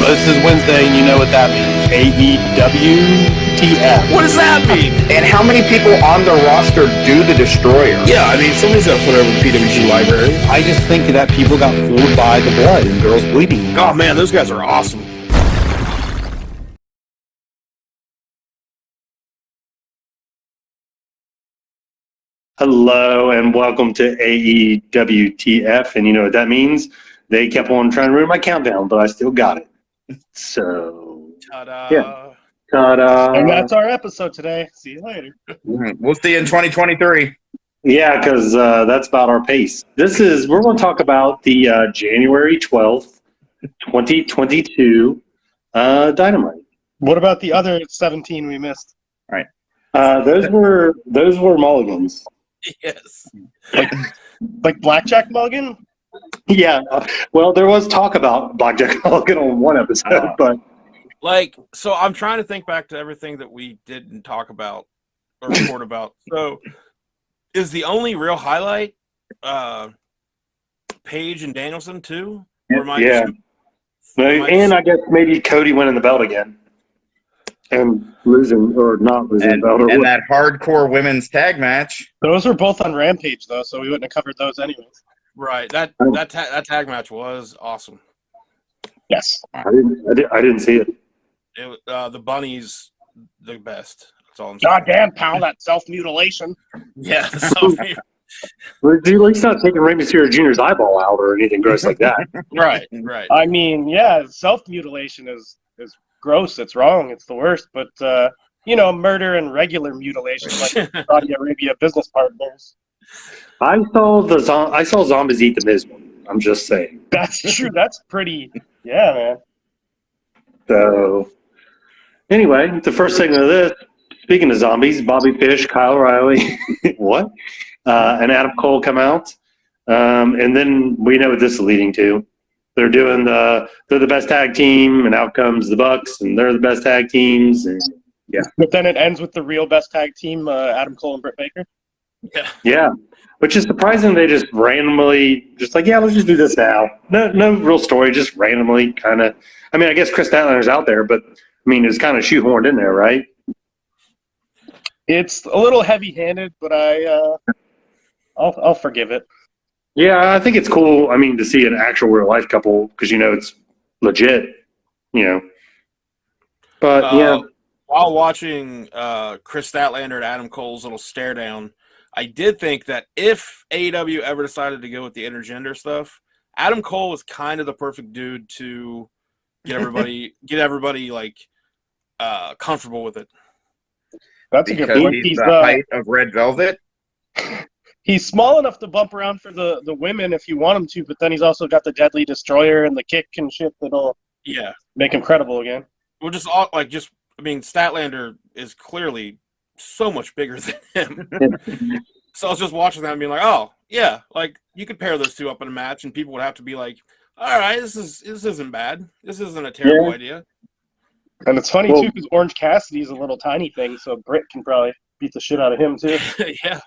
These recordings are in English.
Well, this is Wednesday, and you know what that means. AEWTF. What does that mean? And how many people on the roster do the Destroyer? Yeah, I mean, somebody's got to put over the PWG library. I just think that people got fooled by the blood and girls bleeding. Oh, man, those guys are awesome. Hello and welcome to AEWTF, and you know what that means? They kept on trying to ruin my countdown, but I still got it. So, Ta-da. Yeah. Ta-da! And that's our episode today. See you later. We'll see you in 2023. Yeah, because that's about our pace. We're going to talk about the January 12th, 2022 Dynamite. What about the other 17 we missed? Those were mulligans. Yes. Like Blackjack Mulligan? Yeah, well, there was talk about Blackjack Mulligan on one episode, but So I'm trying to think back to everything that we didn't talk about or report about. So is the only real highlight Paige and Danielson too? Or am I and I guess maybe Cody winning the belt again and losing or not losing the belt. And that hardcore women's tag match. Those were both on Rampage, though, so we wouldn't have covered those anyways. Right. That tag match was awesome. Yes. I didn't see it. The bunny's the best. That's all I'm saying. Goddamn, pal, that self-mutilation. Yeah. Well, dude, at least not taking Rey Mysterio Jr.'s eyeball out or anything gross like that. Right. I mean, yeah, self-mutilation is gross. It's wrong. It's the worst. But, murder and regular mutilation, like Saudi Arabia business partners. I saw zombies eat the Miz one. I'm just saying. That's true. That's pretty, yeah, man. So, anyway, the first segment of this, speaking of zombies, Bobby Fish, Kyle O'Reilly, what? And Adam Cole come out. And then we know what this is leading to. They're they're the best tag team, and out comes the Bucks, and they're the best tag teams. And yeah. But then it ends with the real best tag team, Adam Cole and Britt Baker. Yeah. Which is surprising. They just randomly, let's just do this now. No real story, just randomly kind of. I mean, I guess Chris Statlander's out there, but I mean, it's kind of shoehorned in there, right? It's a little heavy-handed, but I'll forgive it. Yeah, I think it's cool. I mean, to see an actual real life couple because it's legit. But yeah. While watching Chris Statlander and Adam Cole's little stare down, I did think that if AEW ever decided to go with the intergender stuff, Adam Cole was kind of the perfect dude to get everybody comfortable with it. That's a good point. He's the height of Red Velvet. He's small enough to bump around for the women if you want him to, but then he's also got the Deadly Destroyer and the kick and shit that'll make him credible again. Well, Statlander is clearly so much bigger than him. So I was just watching that and being like, oh, yeah, like you could pair those two up in a match and people would have to be like, all right, this isn't bad. This isn't a terrible idea. And it's funny, too, because Orange Cassidy's a little tiny thing, so Britt can probably beat the shit out of him, too. Yeah.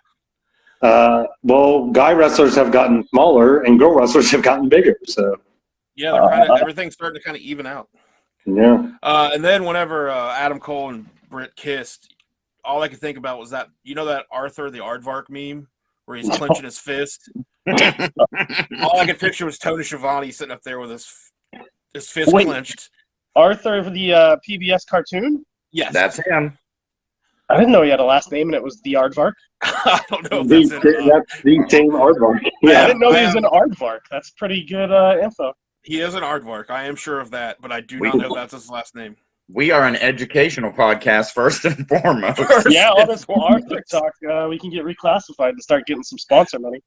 Guy wrestlers have gotten smaller and girl wrestlers have gotten bigger. So yeah, everything's starting to kind of even out. Yeah. And then whenever Adam Cole and Britt kissed, all I could think about was that that Arthur the Aardvark meme where he's clenching his fist. All I could picture was Tony Schiavone sitting up there with his fist clenched. Arthur the PBS cartoon? Yes, that's him. I didn't know he had a last name and it was the Aardvark. I don't know if that's the same Aardvark. Yeah, I didn't know he was an Aardvark. That's pretty good info. He is an Aardvark. I am sure of that, but I do not know that's his last name. We are an educational podcast first and foremost. All this Arthur talk, we can get reclassified and start getting some sponsor money.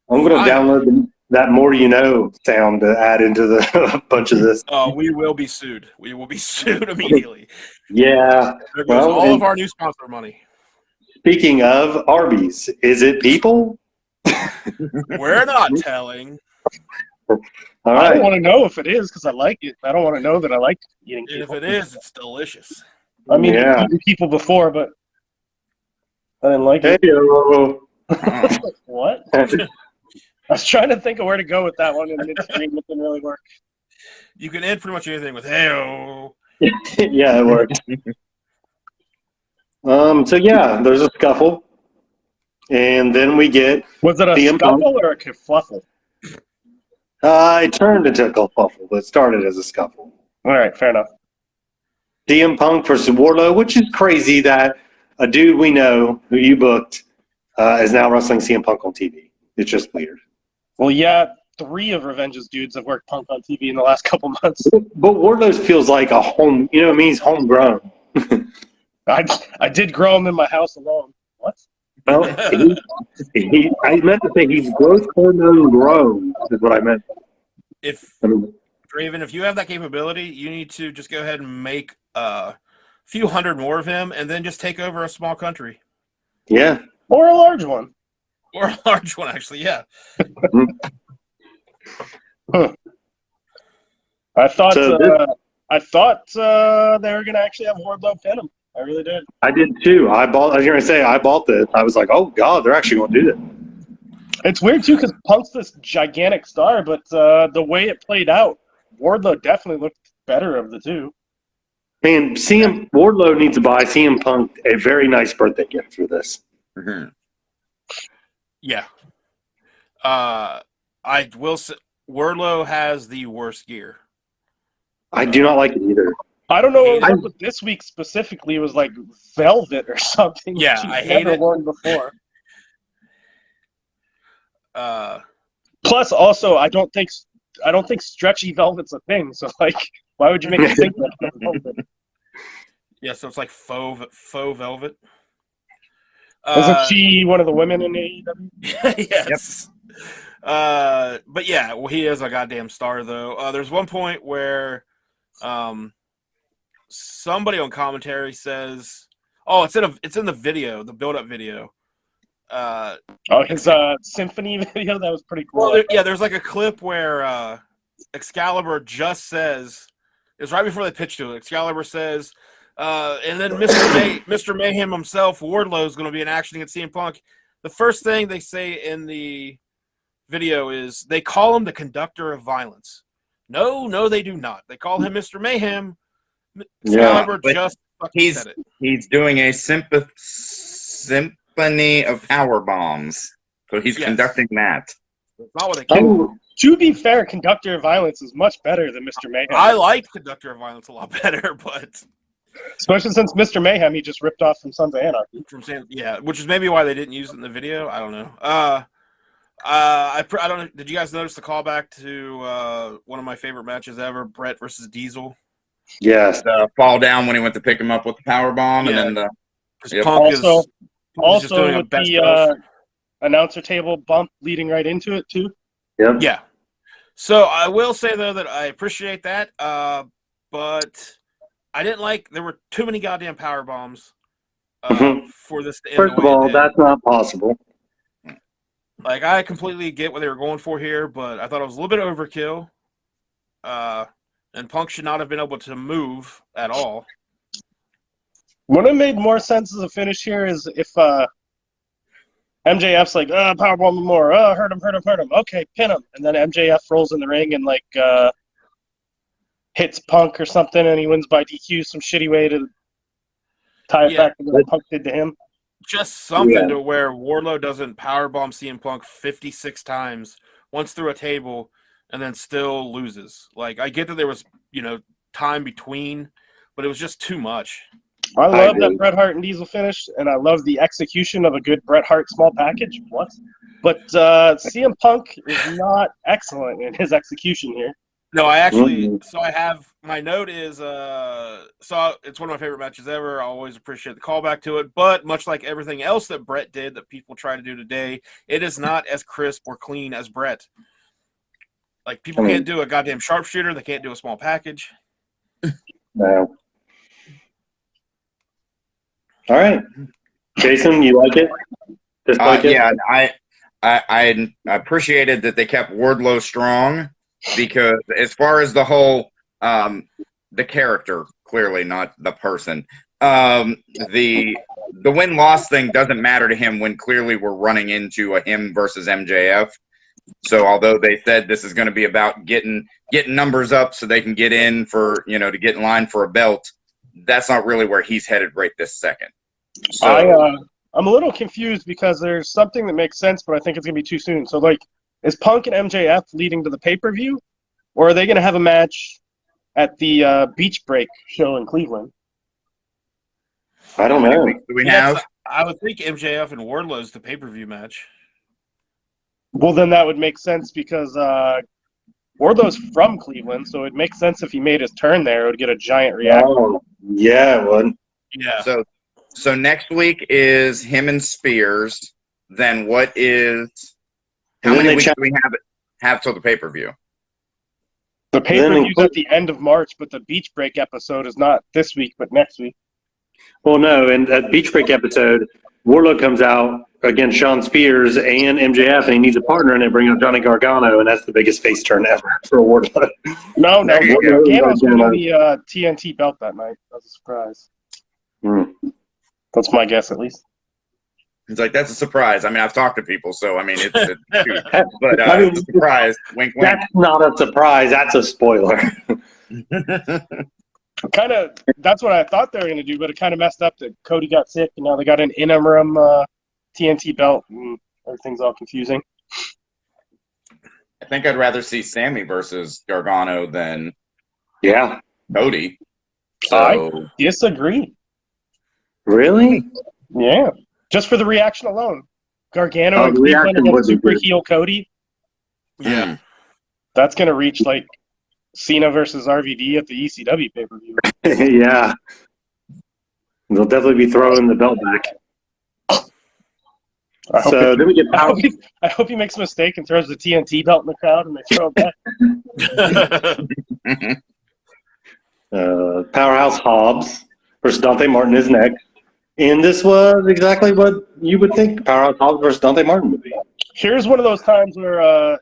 I'm going to download that "More You Know" sound to add into the bunch of this. Oh, we will be sued. We will be sued immediately. Yeah. There goes all of our new sponsor money. Speaking of Arby's, is it people? We're not telling. All right. I don't want to know if it is because I like it. I don't want to know that I like eating people. If it is, it's delicious. I mean, I've eaten people before, but I didn't like it. What? I was trying to think of where to go with that one, and midstream it didn't really work. You can end pretty much anything with "Hey-oh." Yeah, it worked. So yeah, there's a scuffle, and then we get Was it a CM Punk. scuffle or a kerfluffle? It turned into a kerfuffle, but it started as a scuffle. All right, fair enough. CM Punk versus Wardlow, which is crazy that a dude we know who you booked is now wrestling CM Punk on TV. It's just weird. Well, yeah, 3 of Revenge's dudes have worked Punk on TV in the last couple months. But Wardlow feels like a home, you know what I mean? He's homegrown. I did grow him in my house alone. What? Well, I meant to say he's growth hormone grown, is what I meant. I mean, Draven, if you have that capability, you need to just go ahead and make a few hundred more of him, and then just take over a small country yeah. Or a large one. or a large one. Actually, yeah. I thought So they were gonna actually have Wardlow pin him. I really did. I did too. I was going to say, I bought this. I was like, oh, God, they're actually going to do this. It's weird too because Punk's this gigantic star, but the way it played out, Wardlow definitely looked better of the two. Man, Wardlow needs to buy CM Punk a very nice birthday gift for this. Mhm. Yeah. I will say Wardlow has the worst gear. I do not like it either. I don't know what was up with this week specifically. It was like velvet or something. Yeah, she's I hate never it. worn before. Uh, Plus, also, I don't think stretchy velvet's a thing. So, like, why would you make it think that velvet? yeah, so it's like faux velvet. Isn't she one of the women in AEW? Yes. But yeah, well, he is a goddamn star, though. There's one point where somebody on commentary says, "Oh, it's in the video, the build-up video." His symphony video, that was pretty cool. Well, there's like a clip where Excalibur just says, it's right before they pitch to it. Excalibur says, and then Mr. Mayhem himself, Wardlow, is going to be in action against CM Punk. The first thing they say in the video is they call him the conductor of violence. No, they do not. They call him Mr. Mayhem. Excalibur just fucking said it. He's doing a symphony of power bombs, so he's conducting that. That's not what they call him. To be fair, conductor of violence is much better than Mr. Mayhem. I like conductor of violence a lot better, but especially since Mr. Mayhem he just ripped off from Sons of Anarchy. Which is maybe why they didn't use it in the video. I don't know. I don't know. Did you guys notice the callback to one of my favorite matches ever, Brett versus Diesel? Yes. Fall down when he went to pick him up with the power bomb, Yeah. and then Punk is just Also doing a with best the announcer table bump leading right into it too. Yep. Yeah. So I will say though that I appreciate that, but I didn't like there were too many goddamn power bombs for this to end. First of all, that's not possible. Like, I completely get what they were going for here, but I thought it was a little bit overkill. And Punk should not have been able to move at all. What have made more sense as a finish here is if MJF's like, powerbomb him more, hurt him. Okay, pin him. And then MJF rolls in the ring and like hits Punk or something, and he wins by DQ, some shitty way to tie it back to what Punk did to him. Just something to where Wardlow doesn't powerbomb CM Punk 56 times, once through a table, and then still loses. Like, I get that there was, time between, but it was just too much. I love that Bret Hart and Diesel finish, and I love the execution of a good Bret Hart small package. What? But CM Punk is not excellent in his execution here. No, I actually, so I have, my note is, so it's one of my favorite matches ever. I always appreciate the callback to it, but much like everything else that Bret did that people try to do today, it is not as crisp or clean as Bret. Like, people can't do a goddamn sharpshooter. They can't do a small package. No. All right. Jason, you like it? Yeah, I appreciated that they kept Wardlow strong, because as far as the whole the character, clearly not the person, the win-loss thing doesn't matter to him when clearly we're running into a him versus MJF. So although they said this is going to be about getting numbers up so they can get in for, to get in line for a belt, that's not really where he's headed right this second. So I'm a little confused because there's something that makes sense, but I think it's gonna be too soon. So like, is Punk and MJF leading to the pay-per-view, or are they gonna have a match at the Beach Break show in Cleveland? I don't how many know. weeks do we Yeah, have? I would think MJF and Wardlow's the pay-per-view match. Well, then that would make sense because Wardlow's from Cleveland, so it makes sense if he made his turn there, it would get a giant reaction. Oh, yeah, it would. Yeah. So next week is him and Spears. Then how And many then they weeks check- do we have till the pay-per-view? The pay-per-view's at the end of March, but the Beach Break episode is not this week, but next week. Well, no, in that Beach Break episode, Warlow comes out against Sean Spears and MJF, and he needs a partner, and they bring up Johnny Gargano, and that's the biggest face turn ever for Warlow. No, There you go. Gargano's winning the TNT belt that night. That's a surprise. That's my guess, at least. It's like, that's a surprise. I mean, I've talked to people, so I mean, it's huge. But I mean, it's a surprise. Wink, wink. That's not a surprise. That's a spoiler. That's what I thought they were going to do, but it kind of messed up that Cody got sick, and now they got an interim TNT belt, and everything's all confusing. I think I'd rather see Sammy versus Gargano than Yeah. Cody. I So disagree. Really? Yeah. Just for the reaction alone. Gargano Oh, and the Cleveland reaction against would be super good. heel Cody. Yeah. That's going to reach like Cena versus RVD at the ECW pay-per-view. Yeah. They'll definitely be throwing the belt back. So then we get Power. I hope he makes a mistake and throws the TNT belt in the crowd and they throw it back. Powerhouse Hobbs versus Dante Martin is next. And this was exactly what you would think Powerhouse Hobbs versus Dante Martin would be. Here's one of those times where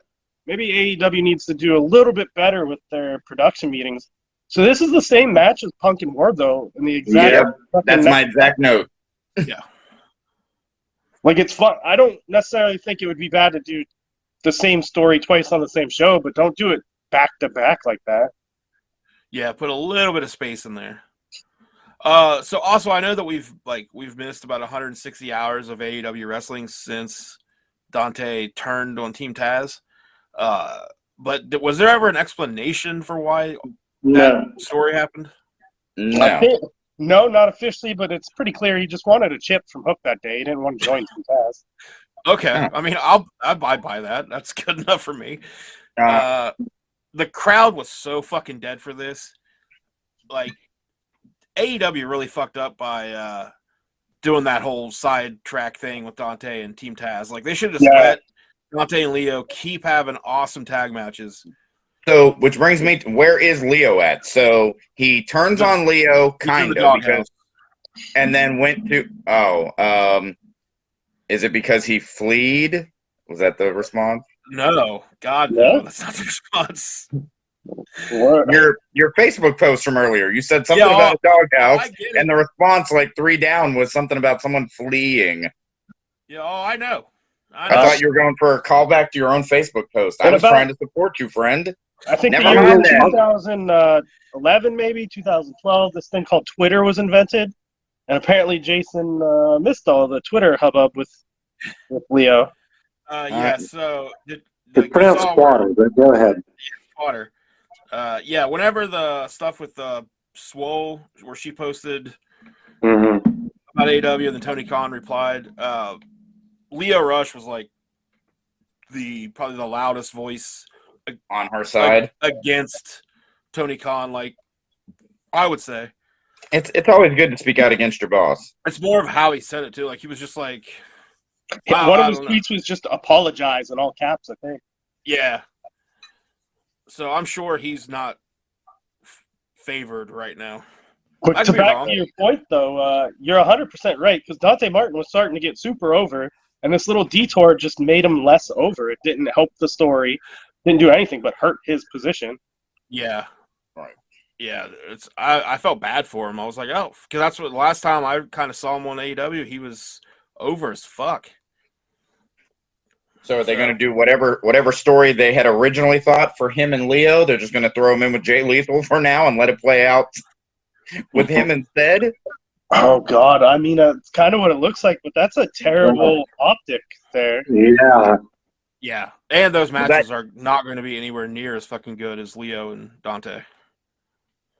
maybe AEW needs to do a little bit better with their production meetings. So this is the same match as Punk and Wardlow in the exact. Yeah, that's my exact note. Yeah. Like, it's fun. I don't necessarily think it would be bad to do the same story twice on the same show, but don't do it back to back like that. Yeah, put a little bit of space in there. So also I know that we've missed about 160 hours of AEW wrestling since Dante turned on Team Taz. But was there ever an explanation for why that story happened? No. No, not officially, but it's pretty clear he just wanted a chip from Hook that day. He didn't want to join Team Taz. Okay. I mean, I'd buy that. That's good enough for me. The crowd was so fucking dead for this. Like, AEW really fucked up by doing that whole sidetrack thing with Dante and Team Taz. Like, they should have just let Dante and Leo keep having awesome tag matches. So, which brings me to, where is Leo at? So he turns on Leo, kind of, because, and then went to, is it because he fled? Was that the response? No, God, no, that's not the response. Your Facebook post from earlier, you said something about a doghouse, and the response, like 3 down, was something about someone fleeing. Yeah, I know. I thought you were going for a callback to your own Facebook post. I was trying to support you, friend. I think Never the year mind that. 2011, maybe 2012, this thing called Twitter was invented, and apparently Jason missed all the Twitter hubbub with Leo. Yeah. So it's pronounced Squatter, but go ahead. Squatter. Yeah. Whenever the stuff with Swole, where she posted about AEW, and then Tony Khan replied, Leo Rush was like probably the loudest voice on her side against Tony Khan. Like, I would say it's always good to speak out against your boss. It's more of how he said it too. Like, he was just like, one of his tweets was just apologize in all caps, I think. Yeah. So I'm sure he's not favored right now. But to back to your point, though, you're 100% right, because Dante Martin was starting to get super over, and this little detour just made him less over. It didn't help the story, didn't do anything but hurt his position. Yeah. Right. Yeah, I felt bad for him. I was like, oh, because that's what last time I kind of saw him on AEW, he was over as fuck. So are they going to do whatever story they had originally thought for him and Leo? They're just going to throw him in with Jay Lethal for now and let it play out with him instead? Oh God, I mean, it's kind of what it looks like, but that's a terrible optic there. Yeah. Yeah, and those matches are not going to be anywhere near as fucking good as Leo and Dante.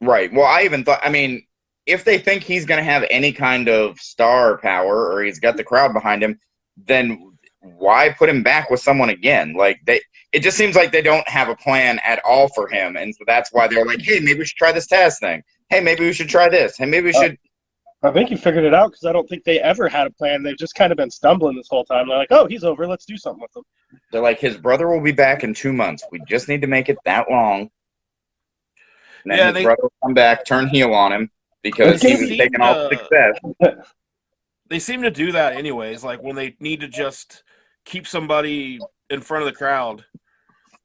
Right. Well, I even thought, I mean, if they think he's going to have any kind of star power or he's got the crowd behind him, then why put him back with someone again? Like it just seems like they don't have a plan at all for him, and so that's why they're like, hey, maybe we should try this Taz thing. Hey, maybe we should try this. Hey, maybe we should. I think you figured it out because I don't think they ever had a plan. They've just kind of been stumbling this whole time. They're like, oh, he's over. Let's do something with him. They're like, his brother will be back in 2 months. We just need to make it that long. And then his brother will come back, turn heel on him because he was taking all the success. They seem to do that anyways, like when they need to just keep somebody in front of the crowd,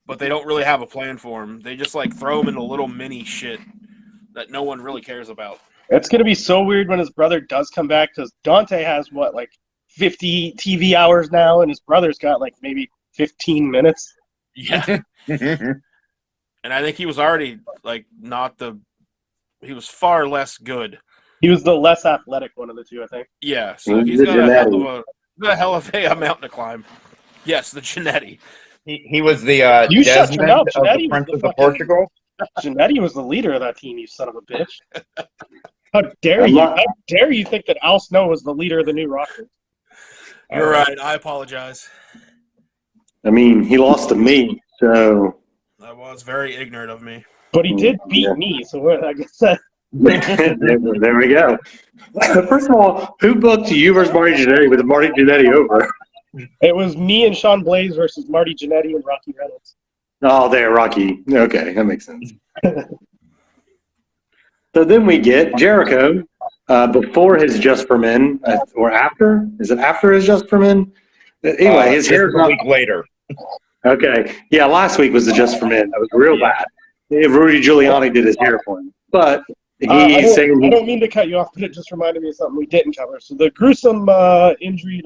but they don't really have a plan for him. They just like throw him into little mini shit that no one really cares about. It's going to be so weird when his brother does come back because Dante has, what, like 50 TV hours now, and his brother's got like maybe 15 minutes. Yeah. And I think he was already like he was far less good. He was the less athletic one of the two, I think. Yeah, so he's got a hell of a mountain to climb. Yes, the Genetti. He was the You shut your Desmond mouth. of the Princess of Portugal. Genetti was the leader of that team, you son of a bitch. How dare you? How dare you think that Al Snow was the leader of the New Rockers? You're right. I apologize. I mean, he lost to me, so. That was very ignorant of me. But he did beat me, so I guess that. There we go. First of all, who booked you versus Marty Jannetty with Marty Jannetty over? It was me and Sean Blaze versus Marty Jannetty and Rocky Reynolds. Oh, there, Rocky. Okay, that makes sense. So then we get Jericho before his Just for Men, or after? Is it after his Just for Men? Anyway, his hair's a week later. Okay. Yeah, last week was the Just for Men. That was real bad. Rudy Giuliani did his hair for him. But he's saying... I don't mean to cut you off, but it just reminded me of something we didn't cover. So the gruesome injury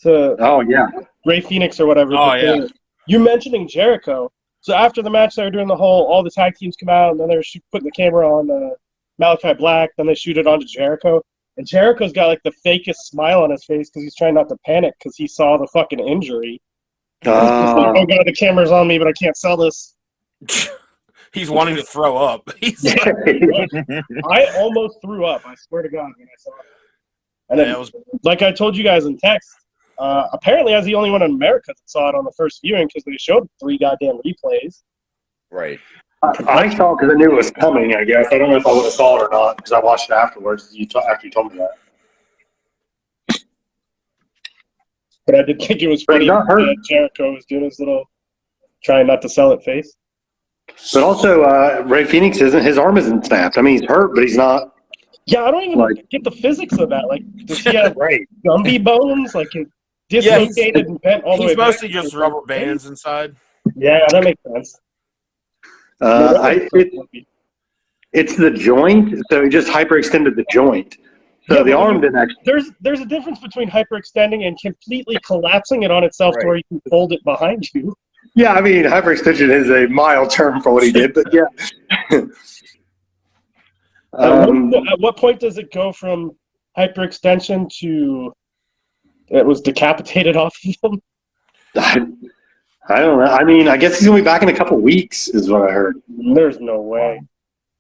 to Ray Phoenix or whatever. Oh, yeah. You mentioning Jericho. So after the match, they were doing all the tag teams come out, and then they were putting the camera on Malachi Black. Then they shoot it onto Jericho. And Jericho's got like the fakest smile on his face because he's trying not to panic because he saw the fucking injury. He's like, oh, God, the camera's on me, but I can't sell this. He's wanting to throw up. I almost threw up. I swear to God when I saw it. And then, like I told you guys in text, apparently I was the only one in America that saw it on the first viewing because they showed 3 goddamn replays. Right. I saw it because I knew it was coming, I guess. I don't know if I would have saw it or not because I watched it afterwards after you told me that. But I did think it was funny that Jericho was doing his little trying not to sell it face. But also, Ray Phoenix his arm isn't snapped. I mean, he's hurt, but he's not. Yeah, I don't even get the physics of that. Like, does he have Gumby bones? Like, dislocated and bent all the way He's back? mostly just rubber bands inside. Yeah, that makes sense. It's the joint, so he just hyperextended the joint. So the arm didn't actually. There's a difference between hyperextending and completely collapsing it on itself to where you can fold it behind you. Yeah, I mean, hyperextension is a mild term for what he did, but yeah. At what point does it go from hyperextension to it was decapitated off of him? I don't know. I mean, I guess he's going to be back in a couple weeks is what I heard. There's no way.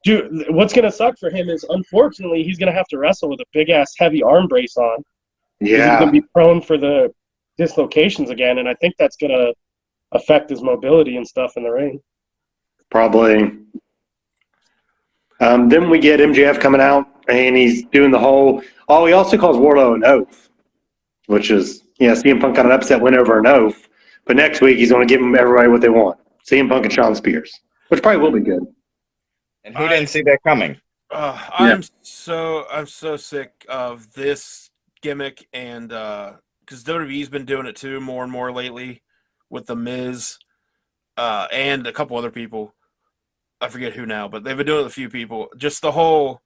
Dude, what's going to suck for him is, unfortunately, he's going to have to wrestle with a big-ass heavy arm brace on. Yeah. He's going to be prone for the dislocations again, and I think that's going to affect his mobility and stuff in the ring. Probably. Then we get MJF coming out, and he's doing the whole... Oh, he also calls Wardlow an oaf, which is, CM Punk got an upset win over an oaf, but next week he's going to give everybody what they want. CM Punk and Shawn Spears, which probably will be good. And who didn't see that coming? I'm so sick of this gimmick, and because WWE's been doing it too more and more lately with the Miz and a couple other people. I forget who now, but they've been doing it with a few people. Just the whole,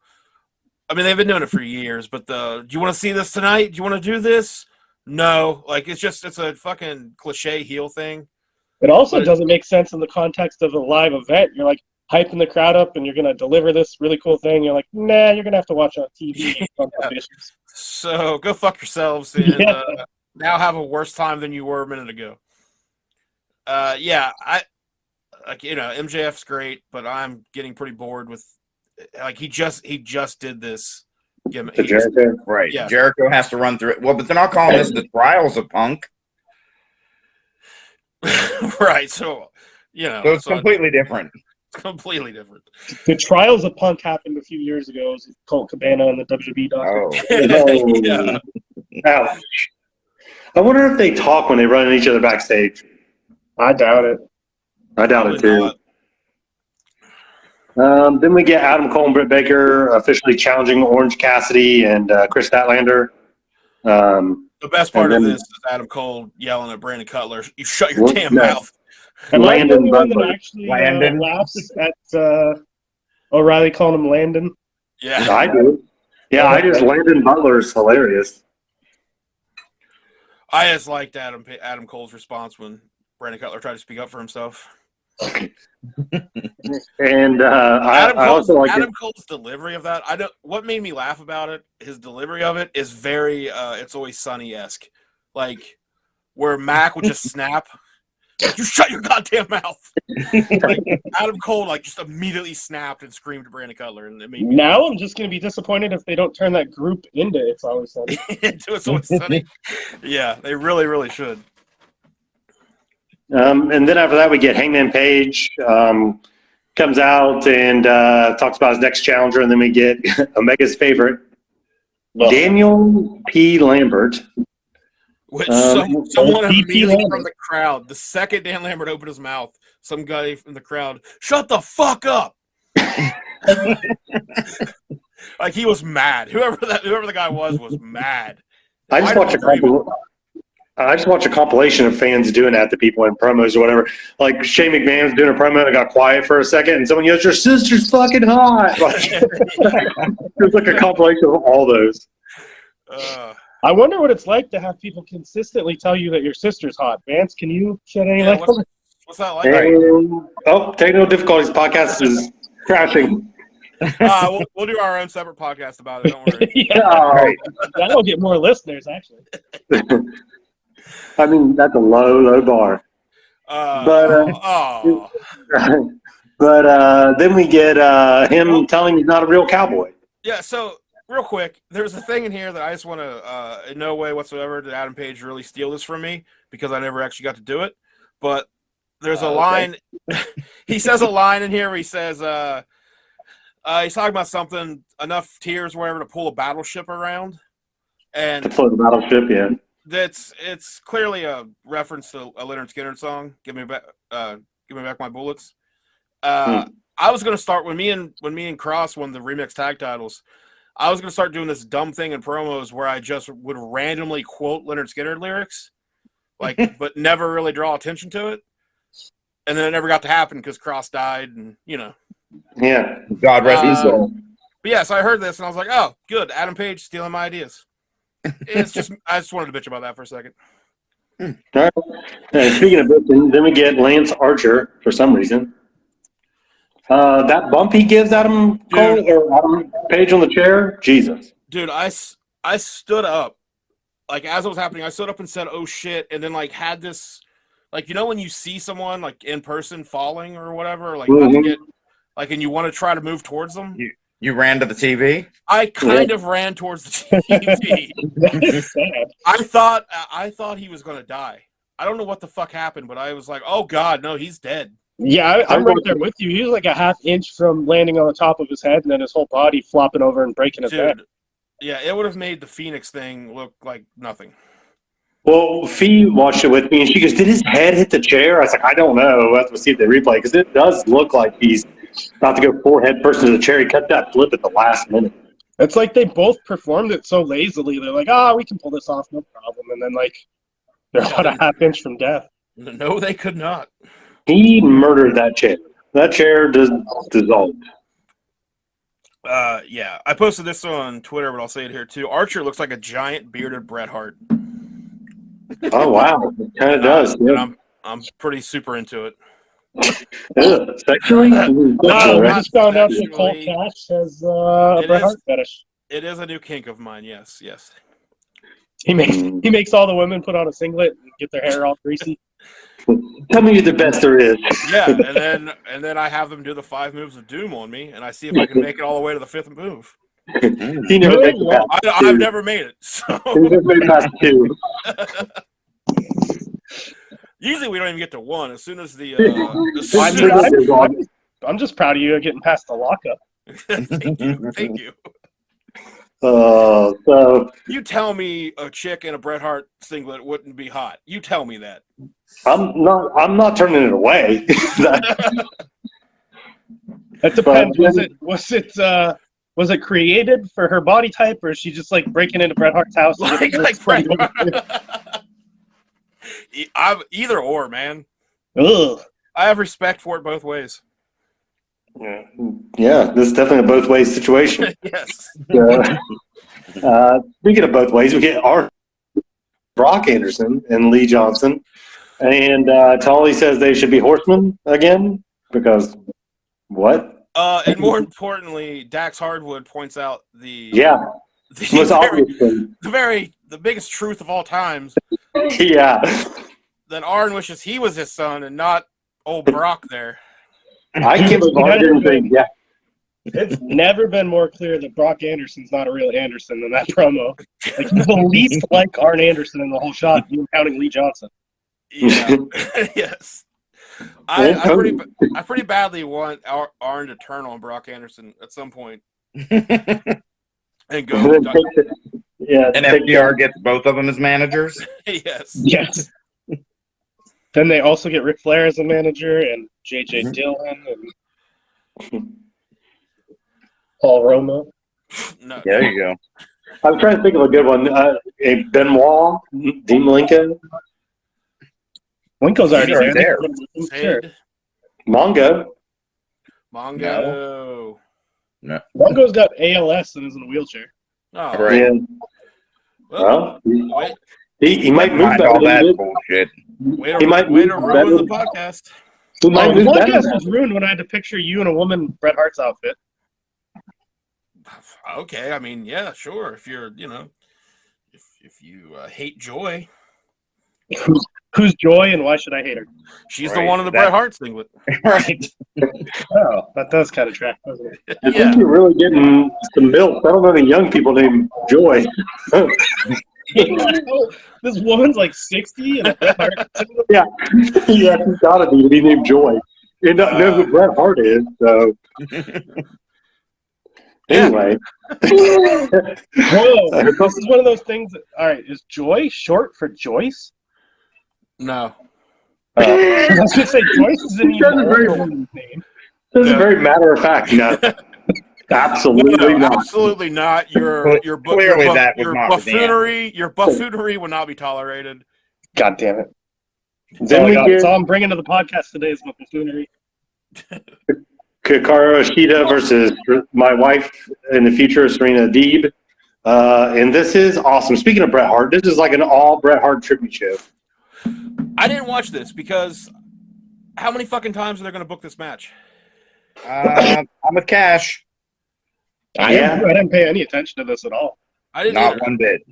I mean, they've been doing it for years, but do you want to see this tonight? Do you want to do this? No, like it's a fucking cliche heel thing. It also But doesn't make sense in the context of a live event. You're like hyping the crowd up, and you're gonna deliver this really cool thing. You're like, nah, you're gonna have to watch on TV. So go fuck yourselves and Yeah. now have a worse time than you were a minute ago. Yeah, I like MJF's great, but I'm getting pretty bored with like he just did this gimmick. To Jericho. Right. Yeah. Jericho has to run through it. Well, but then I'll call this the trials of Punk. Right. So So it's completely different. it's completely different. The trials of Punk happened a few years ago. It was Colt Cabana and the WWE doctor. Oh. Yeah. Ouch. I wonder if they talk when they run into each other backstage. I doubt it. I doubt it Probably too. not. Then we get Adam Cole and Britt Baker officially challenging Orange Cassidy and Chris Statlander. The best part of then- this is Adam Cole yelling at Brandon Cutler, "You shut your damn No. mouth." Am I the Landon only one that Butler. actually Landon. laughs at O'Reilly calling him Landon? Yeah. I do. Yeah, Landon Butler is hilarious. I just liked Adam Cole's response when Brandon Cutler tried to speak up for himself. And I also like Adam Cole's delivery of that. What made me laugh about it. His delivery of it is very It's Always Sunny-esque, like where Mac would just snap, like, "You shut your goddamn mouth." Like Adam Cole just immediately snapped and screamed at Brandon Cutler, and it made me Now I'm just going to be disappointed if they don't turn that group into It's Always Sunny. into It's Always Sunny. Yeah, they really, really should. and then after that, we get Hangman Page comes out and talks about his next challenger, and then we get Omega's favorite, Daniel P. Lambert. Which DP someone immediately Lambert. from the crowd, the second Dan Lambert opened his mouth, some guy from the crowd, "Shut the fuck up!" Like he was mad. Whoever the guy was mad. I just watch a compilation of fans doing that to people in promos or whatever. Like Shane McMahon's doing a promo and it got quiet for a second, and someone yells, "Your sister's fucking hot!" Like, there's like a compilation of all those. I wonder what it's like to have people consistently tell you that your sister's hot. Vance, can you shed any light on it? What's that like? And, technical difficulties. Podcast is crashing. We'll do our own separate podcast about it. Don't worry. Yeah, Right. that'll get more listeners, actually. I mean, that's a low bar. But then we get him telling he's not a real cowboy. Yeah. So real quick, there's a thing in here that I just want to, in no way whatsoever did Adam Page really steal this from me because I never actually got to do it. But there's a line. He says a line in here where he says, he's talking about something, enough tears, whatever, to pull a battleship around. And For the battleship, yeah. it's clearly a reference to a Leonard Skinner song. Give me back my bullets. I was gonna start when me and Cross won the remix tag titles. I was gonna start doing this dumb thing in promos where I just would randomly quote Leonard Skinner lyrics, but never really draw attention to it. And then it never got to happen because Cross died, and Yeah. God rest his soul. But yeah, so I heard this and I was like, oh, good, Adam Page stealing my ideas. I just wanted to bitch about that for a second. All right. Speaking of bitching, then we get Lance Archer for some reason. That bump he gives Adam Cole or Adam Page on the chair, Jesus. Dude, I stood up. Like, as it was happening, I stood up and said, "Oh shit," and then had this, when you see someone in person falling or whatever, about to get, and you want to try to move towards them. You ran to the TV? I kind of ran towards the TV. That is sad. I thought he was gonna die. I don't know what the fuck happened, but I was like, "Oh God, no, he's dead." Yeah, I'm right there with you. He was like a half inch from landing on the top of his head, and then his whole body flopping over and breaking his neck. Yeah, it would have made the Phoenix thing look like nothing. Well, Fee watched it with me, and she goes, "Did his head hit the chair?" I was like, "I don't know. We'll have to see the replay because it does look like he's about to go forehead first into the chair. He cut that flip at the last minute." It's like they both performed it so lazily. They're like, we can pull this off, no problem. And then, they're about a half inch from death. No, they could not. He murdered that chair. That chair dissolved. Yeah, I posted this on Twitter, but I'll say it here too. Archer looks like a giant bearded Bret Hart. Oh wow, it kind of does. And Yeah. I'm pretty super into it. Ugh, sexually? No, I not just found out that Cole sexually. Cash has a It Bret is- Hart fetish. It is a new kink of mine. Yes, yes. He makes all the women put on a singlet and get their hair all greasy. Tell me you're the best there is. Yeah, and then I have them do the 5 moves of doom on me, and I see if I can make it all the way to the 5th move. He never makes it past I've never made it. So He never made it past 2. usually we don't even get to 1. As soon as the I'm just proud of you getting past the lockup. thank you. So You tell me a chick in a Bret Hart singlet wouldn't be hot. You tell me that. I'm not turning it away. That depends. Was it created for her body type, or is she just like breaking into Bret Hart's house? And like Bret. Either or, man. Ugh. I have respect for it both ways. Yeah, this is definitely a both ways situation. Yes. Speaking of both ways, we get Brock Anderson and Lee Johnson, and Tully says they should be horsemen again because what? And more importantly, Dax Hardwood points out the most obvious thing. the biggest truth of all times. Yeah, That Arn wishes he was his son and not old Brock there. I can't believe Arn didn't think. Yeah, It's never been more clear that Brock Anderson's not a real Anderson than that promo. Like, he's the least like Arn Anderson in the whole shot, even counting Lee Johnson. Yeah. Yes. I pretty badly want Arn to turn on Brock Anderson at some point and go. and FDR gets both of them as managers. Yes. Yes. Then they also get Ric Flair as a manager and J.J. Dillon and Paul Roma. No. There you go. I'm trying to think of a good one. Benoit, Dean Malenko, Winko's already Right there. Sure. Mongo. Mongo. Winko's got ALS and is in a wheelchair. Oh, Right. Yeah. well, Well, he might move Mind better all than that he did. bullshit. way He might to move ruin better. the podcast. He might The move better. podcast was ruined when I had to picture you in a woman Bret Hart's outfit. Okay, I mean, yeah, sure. If you're, if you hate Joy, Who's Joy and why should I hate her? she's Right, the one in the that- Bret Hart singlet. Right. Oh, that does kind of track, doesn't it? I Yeah. think you're really getting some milk. I don't know any young people named Joy. This woman's like 60 and a Bret Hart. Yeah, he's got to be named Joy. You know who Bret Hart is, so. Anyway. Whoa, this is one of those things. All right, is Joy short for Joyce? No. I was going to say Joyce is an even Doesn't very- older woman's name. This is very matter of fact. No, absolutely No, not. absolutely not. Your Clearly that was not the buffoonery will not be tolerated. God damn it. Then we get That's all I'm bringing to the podcast today is my buffoonery. Hikaru Ashida versus my wife in the future, Serena Deeb. And this is awesome. Speaking of Bret Hart, this is like an all Bret Hart tribute show. I didn't watch this because how many fucking times are they going to book this match? I'm with Cash. I didn't pay any attention to this at all. I didn't Not either. one bit.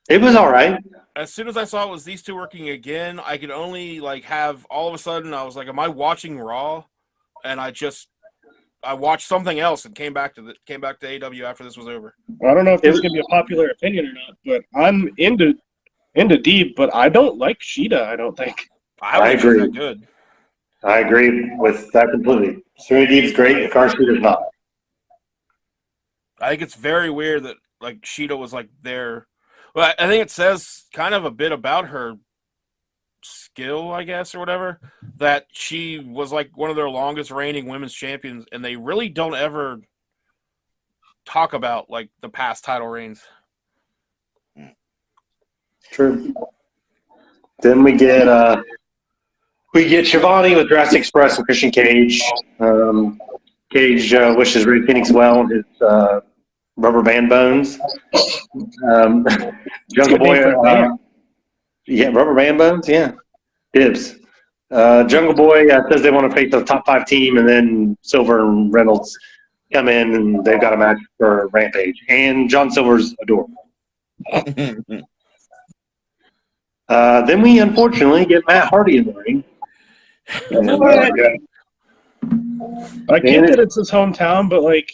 It was all right. As soon as I saw it was these two working again, I could only have all of a sudden I was like, "Am I watching Raw?" And I watched something else and came back to AEW after this was over. I don't know if this is going to be a popular opinion or not, but I'm into Deeb, but I don't like Sheeta, I don't think. I agree. She's that good. I agree with that completely. Serena Deeb's great. Hikaru Ashida's not. I think it's very weird that Sheeta was there. Well, I think it says kind of a bit about her skill, I guess, or whatever, that she was one of their longest reigning women's champions, and they really don't ever talk about the past title reigns. True. Then we get Shivani with Jurassic Express and Christian Cage. Cage wishes Ray Phoenix well on his rubber band bones. Jungle Boy. Yeah, rubber band bones. Yeah, dibs. Jungle Boy says they want to face the top 5 team, and then Silver and Reynolds come in, and they've got a match for Rampage. And John Silver's adorable. Then we unfortunately get Matt Hardy in the ring. I get that it's his hometown, but like,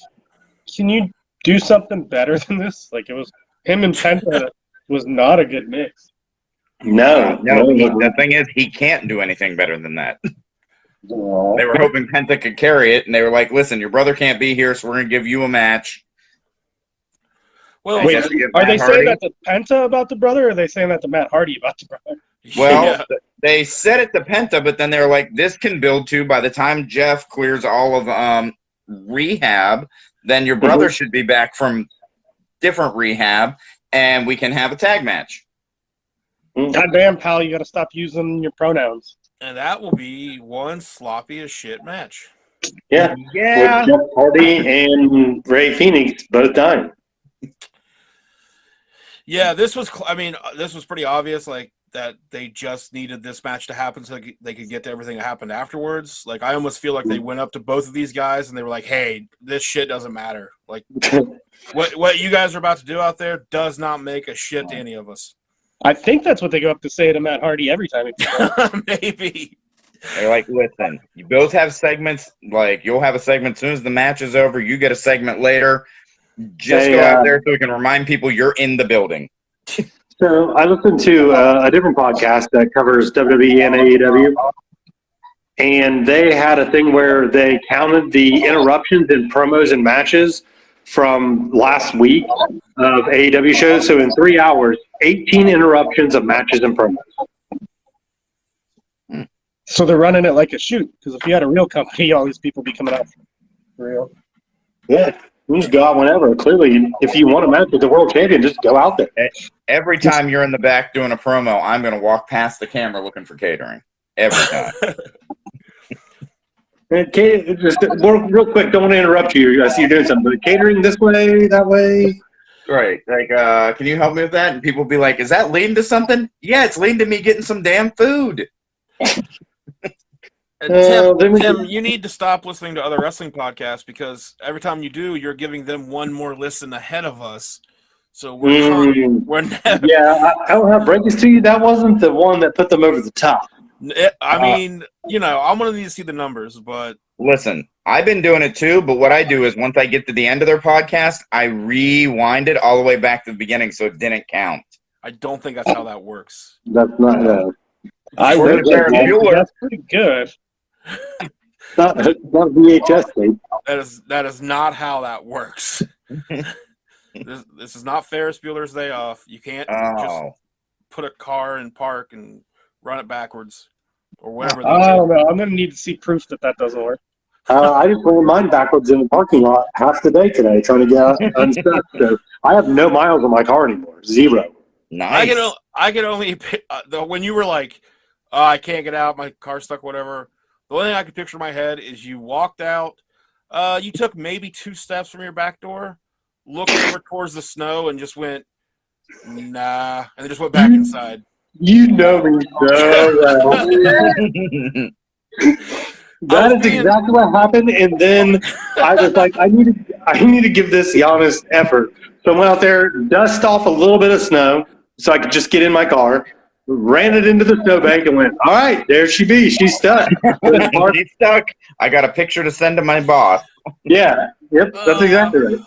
can you do something better than this? Like, it was him and Penta was not a good mix. No. The thing is, he can't do anything better than that. They were hoping Penta could carry it, and they were like, "Listen, your brother can't be here, so we're going to give you a match." Well, Wait, Yes, we get are Matt they Hardy. saying that to Penta about the brother, or are they saying that to Matt Hardy about the brother? Well, yeah. they said it to Penta, but then they were like, "This can build to by the time Jeff clears all of rehab, then your brother should be back from different rehab, and we can have a tag match." Goddamn, pal, you got to stop using your pronouns. And that will be one sloppy as shit match. Yeah. Yeah. With Jeff Hardy and Ray Phoenix both dying. Yeah, this was. I mean, this was pretty obvious. Like that, they just needed this match to happen so they could get to everything that happened afterwards. Like I almost feel like they went up to both of these guys and they were like, "Hey, this shit doesn't matter. Like what you guys are about to do out there does not make a shit to any of us." I think that's what they go up to say to Matt Hardy every time. Maybe. They're like, "Listen, you both have segments. Like you'll have a segment as soon as the match is over. You get a segment later. Just go out there so we can remind people you're in the building." So I listened to a different podcast that covers WWE and AEW, and they had a thing where they counted the interruptions in promos and matches from last week of AEW shows. So in 3 hours, 18 interruptions of matches and promos. So they're running it like a shoot, because if you had a real company, all these people be coming out for real. Yeah, you just go out whenever. Clearly, if you want a match with the world champion, just go out there. Every time you're in the back doing a promo, I'm going to walk past the camera looking for catering. Every time. And just real quick, don't want to interrupt you. I see you're doing something, but catering this way, that way. Right. Like, can you help me with that? And people be like, "Is that leading to something?" Yeah, it's leading to me getting some damn food. And Tim, you need to stop listening to other wrestling podcasts because every time you do, you're giving them one more listen ahead of us. So we're never. Yeah, I don't have breakage to you. That wasn't the one that put them over the top. I mean, I'm gonna need to see the numbers, but Listen, I've been doing it too, but what I do is once I get to the end of their podcast, I rewind it all the way back to the beginning so it didn't count. I don't think that's how that works. That's not. I Where's would. Sarah Bueller? That's pretty good. Not VHS tape. That is not how that works. This is not Ferris Bueller's Day Off. You can't just put a car in park and run it backwards or whatever. I don't know. I'm gonna need to see proof that doesn't work. I just ran mine backwards in the parking lot half the day today trying to get unstuck. So I have no miles on my car anymore. 0. Nice. I can only when you were like, "Oh, I can't get out, my car's stuck," whatever. The only thing I could picture in my head is you walked out, you took maybe 2 steps from your back door, looked over towards the snow, and just went, "Nah," and then just went back inside. You know me so well. That is exactly what happened. And then I was like, I need to give this the honest effort. So I went out there, dust off a little bit of snow so I could just get in my car, ran it into the snowbank, and went, all right, there she be. She's stuck. She's stuck. I got a picture to send to my boss. Yeah. Yep. That's exactly right.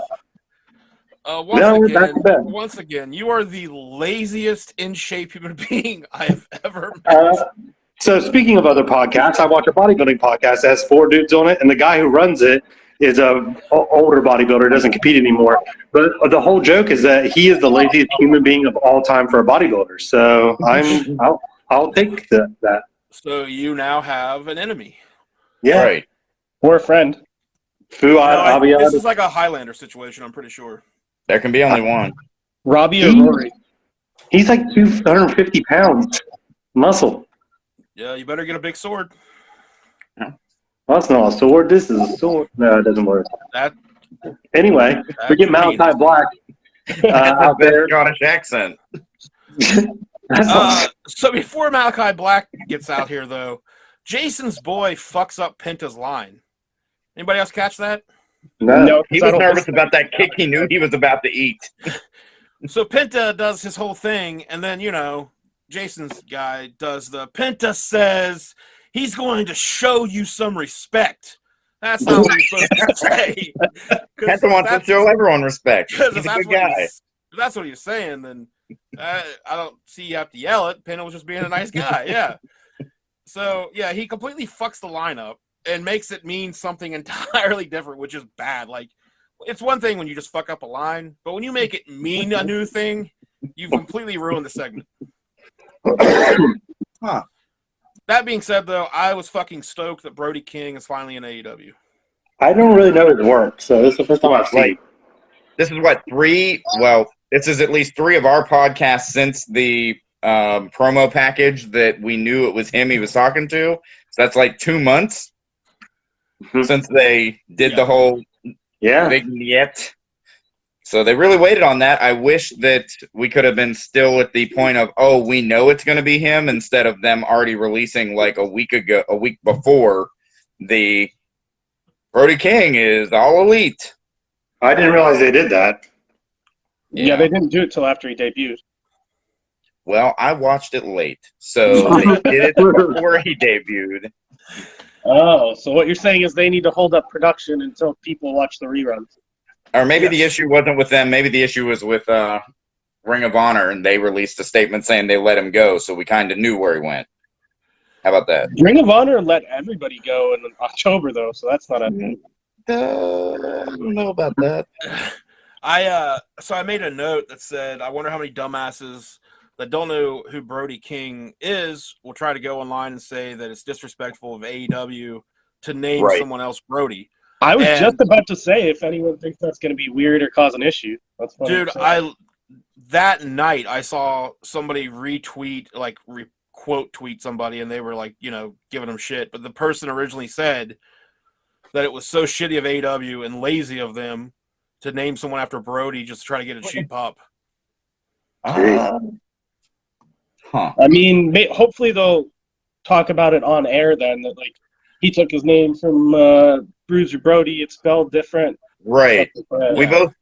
Once again, you are the laziest in shape human being I've ever met. So speaking of other podcasts, I watch a bodybuilding podcast that has 4 dudes on it, and the guy who runs it is a older bodybuilder, doesn't compete anymore. But the whole joke is that he is the laziest human being of all time for a bodybuilder. So I'll take that. So you now have an enemy. Yeah. Right. Or a friend. This is like a Highlander situation, I'm pretty sure. There can be only one. Robbie or Rory? He's like 250 pounds muscle. Yeah, you better get a big sword. Well, that's not a sword. This is a sword. No, it doesn't work. Anyway, we get Malachi Black out there. Scottish accent. So before Malachi Black gets out here, though, Jason's boy fucks up Penta's line. Anybody else catch that? No. He was nervous about that kick he knew he was about to eat. So Penta does his whole thing, and then, Jason's guy does the Penta says he's going to show you some respect. That's not what he's supposed to say. Penta wants to show everyone respect. He's a good guy. If that's what he's saying, then I don't see you have to yell it. Penta was just being a nice guy, yeah. So, yeah, he completely fucks the lineup and makes it mean something entirely different, which is bad. Like, it's one thing when you just fuck up a line, but when you make it mean a new thing, you've completely ruined the segment. Huh. That being said, though, I was fucking stoked that Brody King is finally in AEW. I don't really know his work, so this is the first time I've seen it. This is what, 3? Well, this is at least 3 of our podcasts since the promo package that we knew it was him he was talking to. So that's like 2 months since they did the whole vignette. So they really waited on that. I wish that we could have been still at the point of, we know it's going to be him, instead of them already releasing like a week before the Brody King is All Elite. I didn't realize they did that. Yeah, they didn't do it till after he debuted. Well, I watched it late, so they did it before he debuted. Oh, so what you're saying is they need to hold up production until people watch the reruns. Or maybe the issue wasn't with them. Maybe the issue was with Ring of Honor, and they released a statement saying they let him go, so we kind of knew where he went. How about that? Ring of Honor let everybody go in October, though, so that's not a... I don't know about that. So I made a note that said, I wonder how many dumbasses that don't know who Brody King is will try to go online and say that it's disrespectful of AEW to name someone else Brody. I was just about to say, if anyone thinks that's going to be weird or cause an issue. That's funny. Dude, that night I saw somebody retweet, like quote tweet somebody, and they were like, giving them shit. But the person originally said that it was so shitty of AEW and lazy of them to name someone after Brody just to try to get a cheap pop. Huh. I mean, hopefully they'll talk about it on air then, that like he took his name from Bruiser Brody, it's spelled different. Right. We both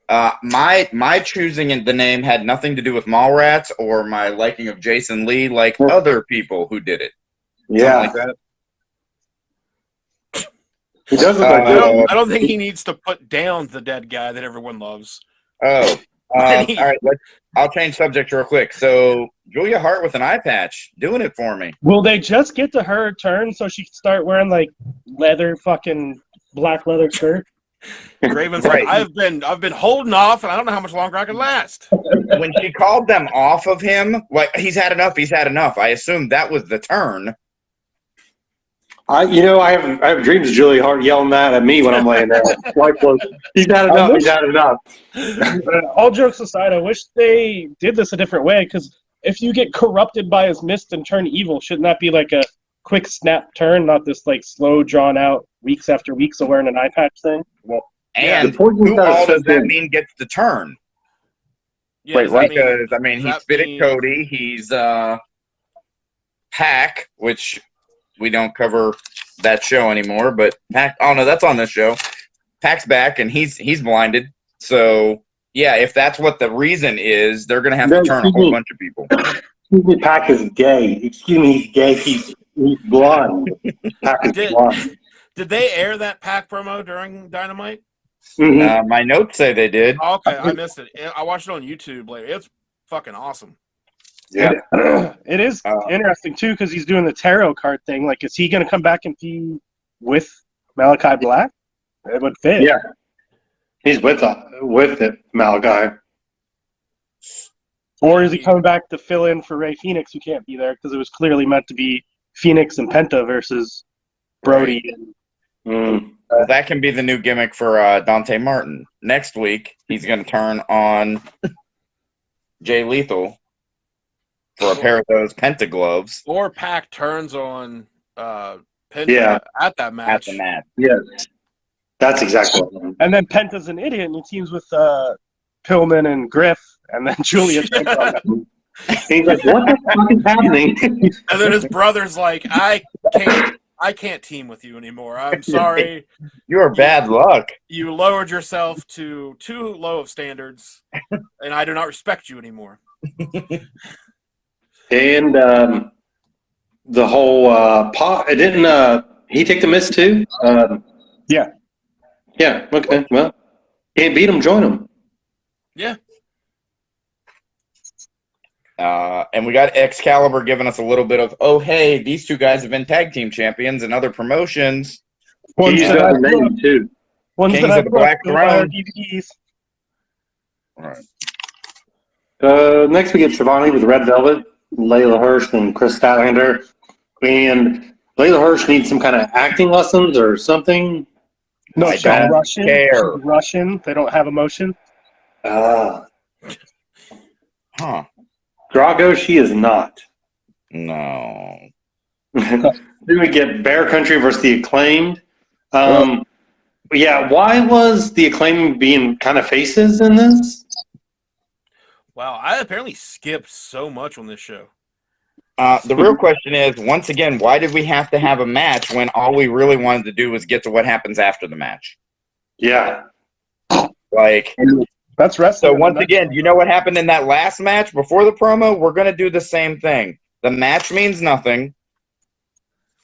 my choosing the name had nothing to do with Mallrats or my liking of Jason Lee, like other people who did it. Yeah. Like that. He does look I don't think he needs to put down the dead guy that everyone loves. All right. I'll change subject real quick. So Julia Hart with an eye patch, doing it for me. Will they just get to her turn so she can start wearing like black leather shirt? Raven's like, I've been holding off, and I don't know how much longer I can last. When she called them off of him, like he's had enough. I assumed that was the turn. I have dreams of Julia Hart yelling that at me when I'm laying there. He's had enough. He's had enough. All jokes aside, I wish they did this a different way, because if you get corrupted by his mist and turn evil, shouldn't that be like a quick snap turn, not this like slow, drawn out weeks after weeks of wearing an eye patch thing? Well, and who all does that mean gets the turn? Yeah, wait, what? Because he's Fitted Cody, he's Pac, which we don't cover that show anymore, but Pac. Oh no, that's on this show. Pac's back, and he's blinded. So yeah, if that's what the reason is, they're gonna have to turn a whole bunch of people. Excuse me, Pac is gay. Excuse me, he's gay. He's blonde. Pac is blonde. Did they air that Pac promo during Dynamite? Mm-hmm. My notes say they did. Okay, I missed it. I watched it on YouTube later. It's fucking awesome. Yeah, it is interesting too, because he's doing the tarot card thing. Like, is he going to come back and be with Malachi Black? It would fit. Yeah, he's with it, Malachi. Or is he coming back to fill in for Ray Phoenix, who can't be there, because it was clearly meant to be Phoenix and Penta versus Brody. Well, that can be the new gimmick for Dante Martin. Next week, he's going to turn on Jay Lethal for a pair of those Penta gloves. Or Pac turns on Penta at that match. At the match. Yes. That's exactly what I mean. And then Penta's an idiot, and he teams with Pillman and Griff, and then Julia turns on him. And he's like, what the fuck is happening? And then his brother's like, I can't team with you anymore. I'm sorry. You're bad luck. You lowered yourself to too low of standards, and I do not respect you anymore. And the whole pot, didn't he take the miss too? Yeah. Yeah, okay. Well, can't beat him, join him. Yeah. And we got Excalibur giving us a little bit of, oh, hey, these two guys have been tag team champions and other promotions. He's got the name too. Ones Kings that I of the Black go buy our Throne. DVDs. All right. Next we get Shivani with Red Velvet, Layla Hirsch, and Chris Statlander. And Layla Hirsch needs some kind of acting lessons or something. No, I she's don't Russian. care. She's Russian. They don't have emotion. Huh. Drago, she is not. No. Then we get Bear Country versus the Acclaimed. Yeah, why was the Acclaimed being kind of faces in this? Wow, I apparently skipped so much on this show. The real question is, once again, why did we have to have a match when all we really wanted to do was get to what happens after the match? Yeah. Like, That's wrestling. so once again, you know what happened in that last match before the promo? We're going to do the same thing. The match means nothing.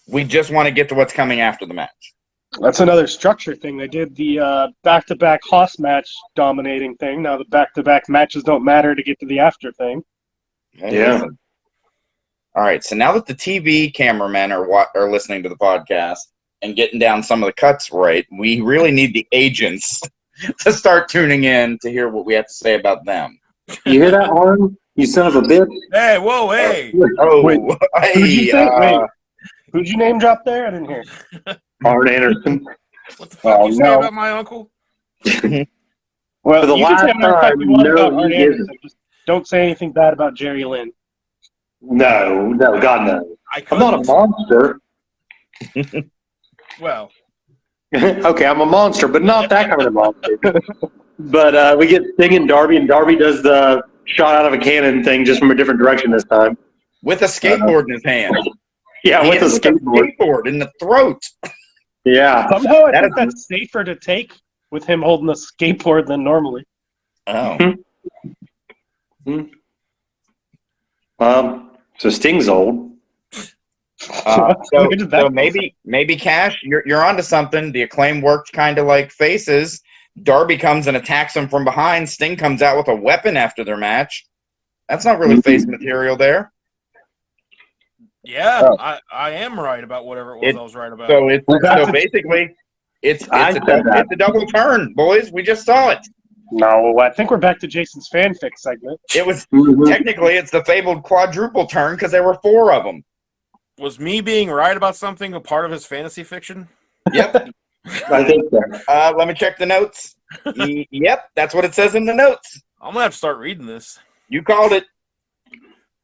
We just want to get to what's coming after the match. That's another structure thing. They did the back-to-back Haas match dominating thing. Now the back-to-back matches don't matter to get to the after thing. Hey, Yeah. listen. All right, so now that the TV cameramen are listening to the podcast and getting down some of the cuts right, we really need the agents to start tuning in to hear what we have to say about them. You hear that, Arn? You son of a bitch. Hey, whoa, hey. Oh, Wait, hey, Who'd you say? Wait, who'd you name drop there? I didn't hear. Arn Anderson. What the fuck Oh, you say no. about my uncle? Well, For the you can last say whatever the fuck you want time, about no, Arn he Anderson. isn't. Just don't say anything bad about Jerry Lynn. No, God, no. I I'm not a couldn't. monster. Well, Okay, I'm a monster, but not that kind of monster. But we get Sting and Darby does the shot out of a cannon thing just from a different direction this time. with a skateboard in his hand. Yeah, He with a hit skateboard. skateboard in the throat. Yeah. Somehow I That think is- that's safer to take with him holding a skateboard than normally. Oh. So Sting's old. So Where did that come maybe Cash, you're onto something. The Acclaim worked kind of like faces. Darby comes and attacks him from behind. Sting comes out with a weapon after their match. That's not really face material there. yeah, Oh. I am right about whatever it was I was right about. So basically, it's a double turn, boys. We just saw it. No, I think we're back to Jason's fanfic segment. It was technically it's the fabled quadruple turn because there were 4 of them. Was me being right about something a part of his fantasy fiction? Yep. I think so. Let me check the notes. Yep, that's what it says in the notes. I'm gonna have to start reading this. You called it.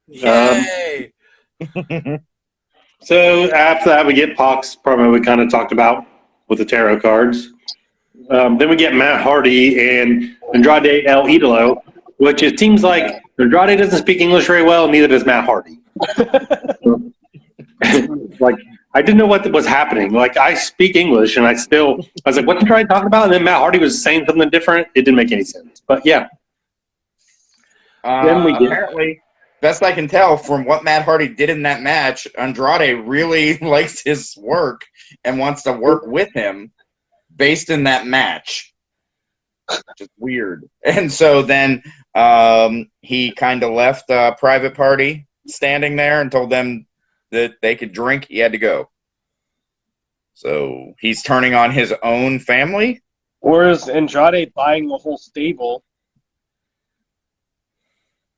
Yay! So after that, we get Pac's promo we kind of talked about with the tarot cards. Then we get Matt Hardy and Andrade El Idolo, which it seems like Andrade doesn't speak English very well, neither does Matt Hardy. Like, I didn't know what was happening. Like, I speak English, and I was like, what's Andrade talking about? And then Matt Hardy was saying something different. It didn't make any sense. But, yeah. Then we get- Apparently, best I can tell from what Matt Hardy did in that match, Andrade really likes his work and wants to work with him based in that match. Just weird. And so then he kind of left Private Party standing there and told them that they could drink. He had to go. So he's turning on his own family? Or is Andrade buying the whole stable?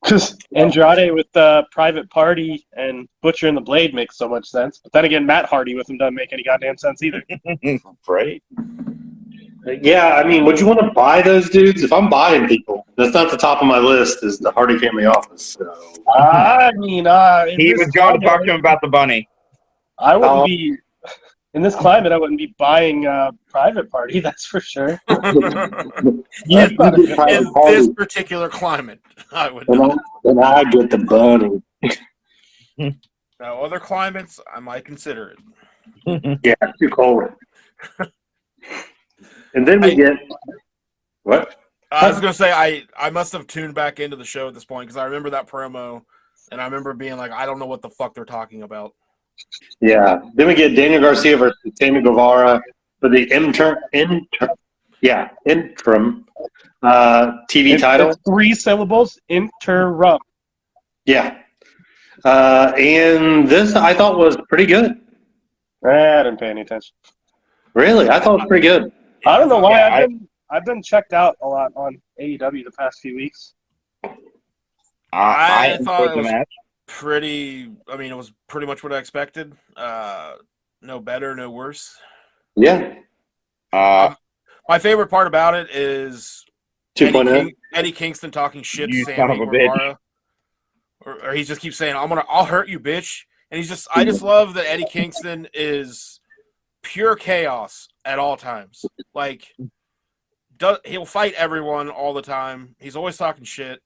Because Andrade with the Private Party and Butcher and the Blade makes so much sense. But then again, Matt Hardy with him doesn't make any goddamn sense either. Right. Yeah, I mean, would you want to buy those dudes? If I'm buying people, that's not the top of my list is the Hardy family office. So. I mean, He was going to talk to him about the bunny. I wouldn't be. In this climate, I wouldn't be buying Private Party, that's for sure. You That's not a get good Private In Party, this particular climate, I would and not. I get the bunny. Now, other climates, I might consider it. Yeah, it's too cold. And then we get what? I was gonna say I must have tuned back into the show at this point because I remember that promo, and I remember being like, I don't know what the fuck they're talking about. Yeah. Then we get Daniel Garcia versus Sammy Guevara for the interim TV title. It's 3 syllables, interim. Yeah. And this I thought was pretty good. I didn't pay any attention. Really, I thought it was pretty good. I don't know why Yeah, I've been checked out a lot on AEW the past few weeks. I enjoyed thought it the was match. pretty. I mean, it was pretty much what I expected. No better, no worse. Yeah. My favorite part about it is 2.0. Eddie Kingston talking shit to You son Sammy of a bitch. Guevara, or he just keeps saying, I'll hurt you, bitch." And I just love that Eddie Kingston is pure chaos at all times. Like, he'll fight everyone all the time. He's always talking shit.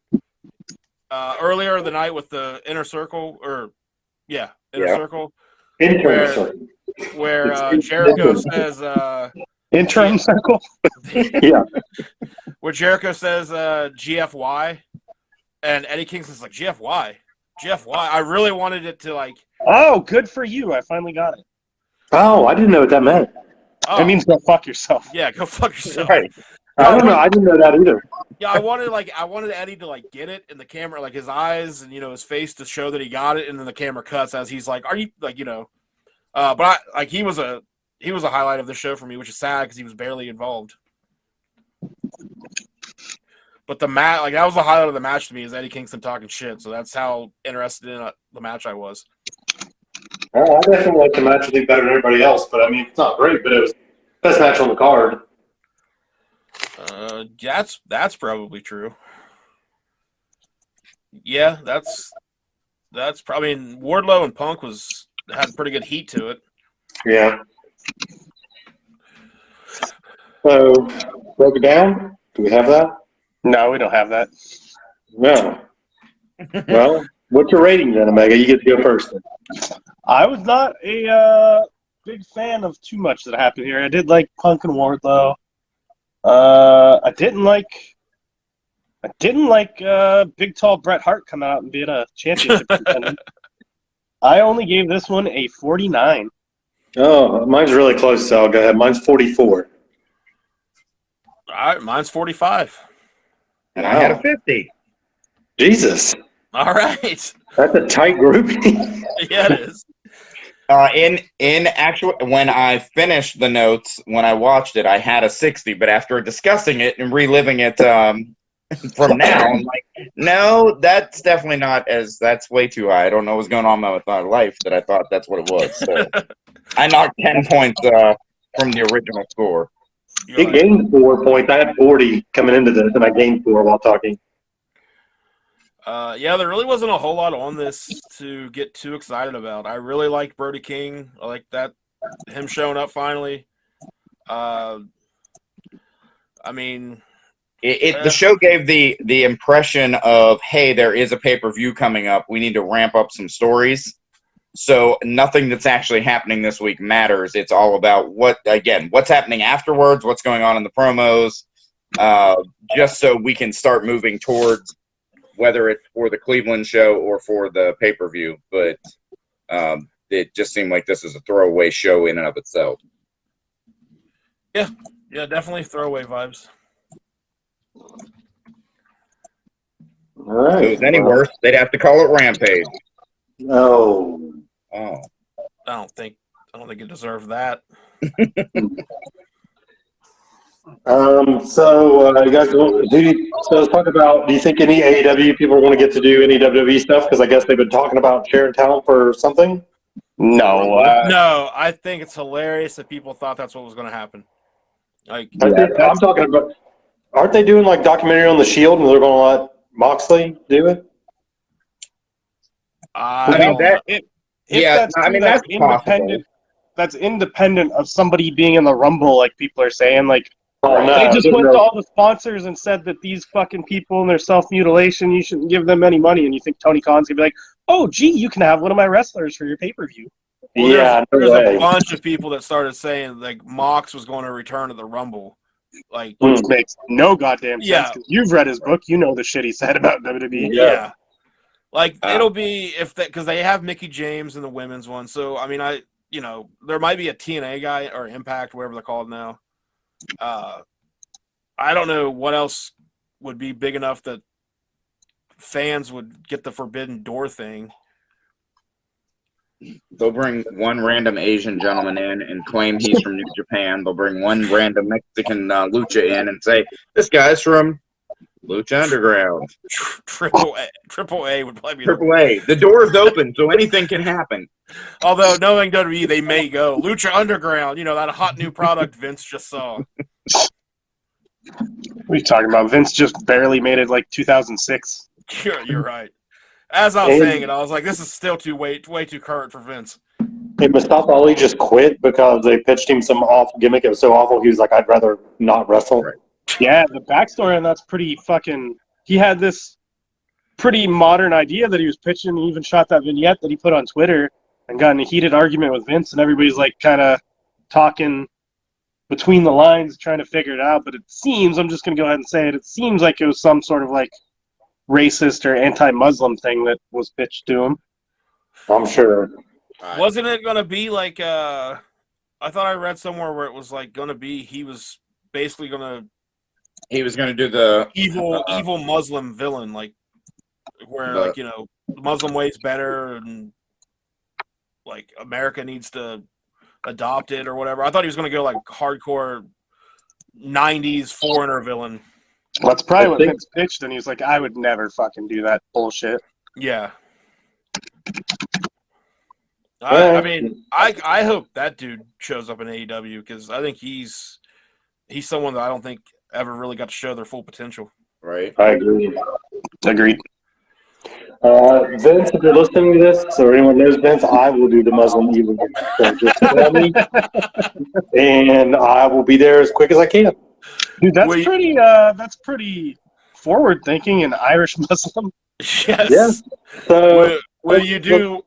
Earlier the night with the Inner Circle, Circle, Interesting. where Jericho says, Interim circle. Yeah. where Jericho says GFY, and Eddie Kingston's like, GFY? I really wanted it to like. Oh, good for you. I finally got it. Oh, I didn't know what that meant. Oh, It means go fuck yourself. yeah, go fuck yourself. Right. I don't know. I didn't know that either. Yeah, I wanted Eddie to like get it in the camera, like his eyes and his face to show that he got it, and then the camera cuts as he's like, "Are you like But he was a highlight of the show for me, which is sad because he was barely involved. But the match, that was the highlight of the match to me, is Eddie Kingston talking shit. So that's how interested in the match I was. I definitely like the match. I think better than everybody else, but I mean, it's not great, but it was the best match on the card. That's probably true. Yeah, that's probably. Wardlow and Punk had pretty good heat to it. Yeah. So, broke it down? Do we have that? No, we don't have that. No. Well, what's your rating then, Omega? You get to go first then. I was not a big fan of too much that happened here. I did like Punk and Wardlow. I didn't like big tall Bret Hart coming out and being a championship contender. I only gave this one a 49. Oh, mine's really close, so I'll go ahead. Mine's 44. All right, mine's 45. And I had a 50. Jesus. All right. That's a tight group. Yeah, it is. In actual, when I finished the notes, when I watched it, I had a 60. But after discussing it and reliving it from now, I'm like, no, that's definitely not that's way too high. I don't know what's going on with my life that I thought that's what it was. So I knocked 10 points from the original score. It gained 4 points. I had 40 coming into this, and I gained 4 while talking. Yeah, there really wasn't a whole lot on this to get too excited about. I really liked Brody King. I like him showing up finally. I mean, the show gave the impression of, hey, there is a pay-per-view coming up. We need to ramp up some stories. So nothing that's actually happening this week matters. It's all about what's happening afterwards, what's going on in the promos, just so we can start moving towards whether it's for the Cleveland show or for the pay-per-view. But it just seemed like this is a throwaway show in and of itself. Yeah, definitely throwaway vibes. All right. If it was any worse, they'd have to call it Rampage. No. Oh. I don't think it deserved that. So you guys, so let's talk about. Do you think any AEW people are going to get to do any WWE stuff? Because I guess they've been talking about sharing talent for something. No. No, I think it's hilarious that people thought that's what was going to happen. Like, I'm talking about. Aren't they doing like documentary on the Shield, and they're going to let Moxley do it? I mean, that's true, that's possible. that's independent of somebody being in the Rumble, like people are saying. Like Oh, no, they just no, went no. to all the sponsors and said that these fucking people and their self-mutilation, you shouldn't give them any money. And you think Tony Khan's gonna be like, oh, gee, you can have one of my wrestlers for your pay-per-view. Well, Yeah, no there's way. a bunch of people that started saying like Mox was going to return to the Rumble. Like, Which makes no goddamn sense, Yeah. because you've read his book. You know the shit he said about WWE. yeah. Like, it'll be if that, because they have Mickey James in the women's one. So, I mean, there might be a TNA guy or Impact, whatever they're called now. I don't know what else would be big enough that fans would get the Forbidden Door thing. They'll bring one random Asian gentleman in and claim he's from New Japan. They'll bring one random Mexican lucha in and say, this guy's from Lucha Underground. Triple A would probably be Triple A. The door's open, so anything can happen. Although, knowing WWE, they may go Lucha Underground, that hot new product Vince just saw. What are you talking about? Vince just barely made it like 2006. You're right. As I was saying it, I was like, this is still way too current for Vince. And Mustafa Ali just quit because they pitched him some awful gimmick. It was so awful, he was like, I'd rather not wrestle. Right. Yeah, the backstory on that's pretty fucking... He had this pretty modern idea that he was pitching. He even shot that vignette that he put on Twitter and got in a heated argument with Vince, and everybody's like kind of talking between the lines, trying to figure it out. But it seems, I'm just going to go ahead and say it, it seems like it was some sort of like racist or anti-Muslim thing that was pitched to him. I'm sure. Wasn't it going to be like, I thought I read somewhere where it was like going to be, he was basically going to do the evil Muslim villain, like where the Muslim way's better and like America needs to adopt it or whatever. I thought he was going to go like hardcore 90s foreigner villain. Well, that's probably what Vince pitched, and he was like, I would never fucking do that bullshit. Yeah. I mean, I hope that dude shows up in AEW, because I think he's someone that I don't think ever really got to show their full potential. Right. I agree. Agreed. Vince, if you're listening to this, or anyone knows Vince, I will do the Muslim evil. So just tell me, and I will be there as quick as I can. Dude, that's pretty forward thinking and Irish Muslim. Yes. Yeah. So will you do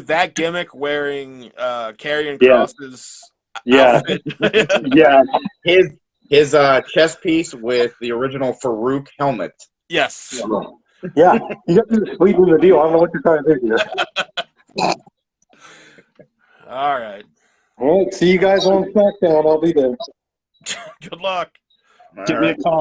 that gimmick wearing Karrion Kross's outfit? Yeah. His chest piece with the original Farouk helmet. Yes. Yeah. You got to sweeten the deal. I don't know what you're trying to do here. All right. All right. See you guys on SmackDown. I'll be there. Good luck. Give me a call.